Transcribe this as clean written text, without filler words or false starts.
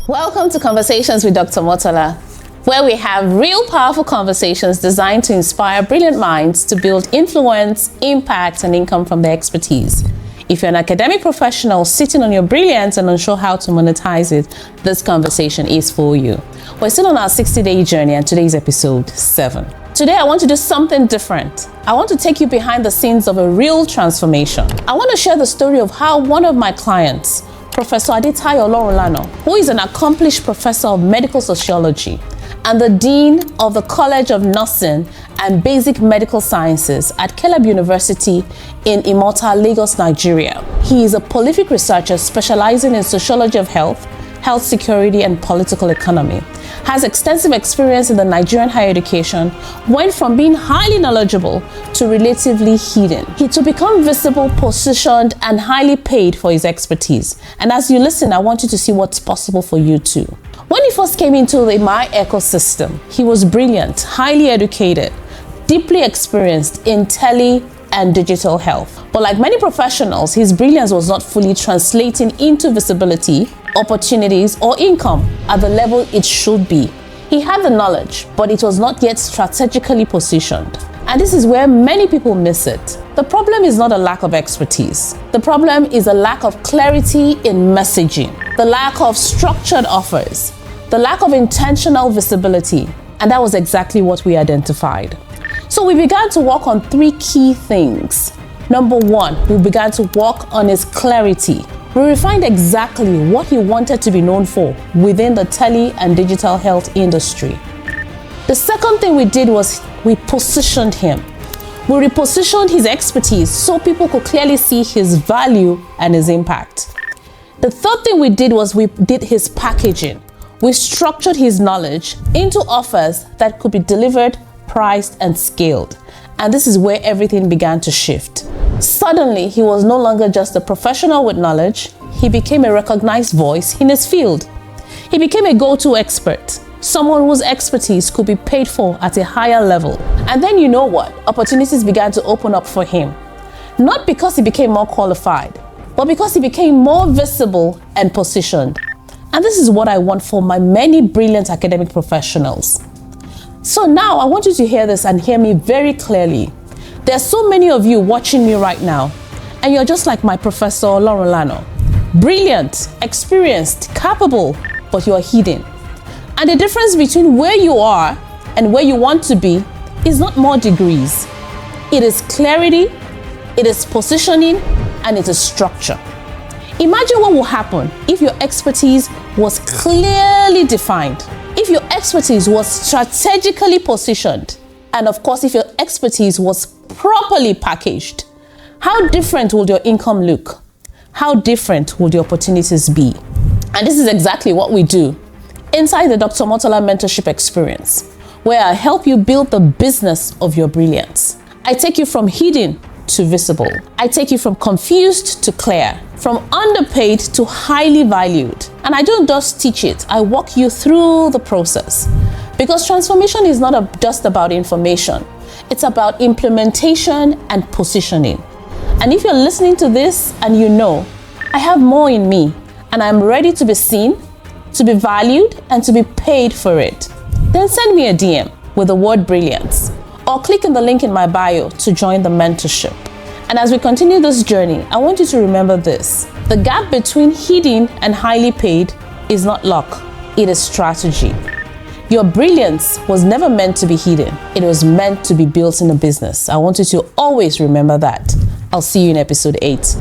Welcome to Conversations with Dr. Omotola, where we have real powerful conversations designed to inspire brilliant minds to build influence, impact, and income from their expertise. If you're an academic professional sitting on your brilliance and unsure how to monetize it, this conversation is for you. We're still on our 60-day journey, and today's episode 7. Today, I want to do something different. I want to take you behind the scenes of a real transformation. I want to share the story of how one of my clients, Professor Adetayo Olorunlana, who is an accomplished professor of medical sociology and the dean of the College of Nursing and Basic Medical Sciences at Caleb University in Imota, Lagos, Nigeria. He is a prolific researcher specializing in sociology of health, health security, and political economy. Has extensive experience in the Nigerian higher education, went from being highly knowledgeable to relatively hidden. To become visible, positioned, and highly paid for his expertise. And as you listen, I want you to see what's possible for you too. When he first came into the My ecosystem, he was brilliant, highly educated, deeply experienced in tele and digital health. But like many professionals, his brilliance was not fully translating into visibility, opportunities, or income at the level it should be. He had the knowledge, but it was not yet strategically positioned. And this is where many people miss it. The problem is not a lack of expertise. The problem is a lack of clarity in messaging, the lack of structured offers, the lack of intentional visibility. And that was exactly what we identified. So we began to work on 3 key things. Number 1, we began to work on his clarity. We refined exactly what he wanted to be known for within the tele and digital health industry. The second thing we did was we positioned him. We repositioned his expertise so people could clearly see his value and his impact. The third thing we did was we did his packaging. We structured his knowledge into offers that could be delivered, priced, and scaled. And this is where everything began to shift. Suddenly, he was no longer just a professional with knowledge. He became a recognized voice in his field. He became a go-to expert, someone whose expertise could be paid for at a higher level. And then you know what? Opportunities began to open up for him. Not because he became more qualified, but because he became more visible and positioned. And this is what I want for my many brilliant academic professionals. So now I want you to hear this and hear me very clearly. There's so many of you watching me right now, and you're just like my Professor Olorunlana. Brilliant, experienced, capable, but you're hidden. And the difference between where you are and where you want to be is not more degrees. It is clarity, it is positioning, and it is structure. Imagine what will happen if your expertise was clearly defined, if your expertise was strategically positioned, and of course, if your expertise was properly packaged. How different would your income look? How different would your opportunities be? And this is exactly what we do inside the Dr. Omotola mentorship experience, where I help you build the business of your brilliance. I take you from hidden to visible. I take you from confused to clear, from underpaid to highly valued. And I don't just teach it, I walk you through the process. Because transformation is not just about information, it's about implementation and positioning. And if you're listening to this and you know, I have more in me and I'm ready to be seen, to be valued, and to be paid for it, then send me a DM with the word Brilliance or click in the link in my bio to join the mentorship. And as we continue this journey, I want you to remember this. The gap between hidden and highly paid is not luck, it is strategy. Your brilliance was never meant to be hidden. It was meant to be built in a business. I want you to always remember that. I'll see you in episode 8.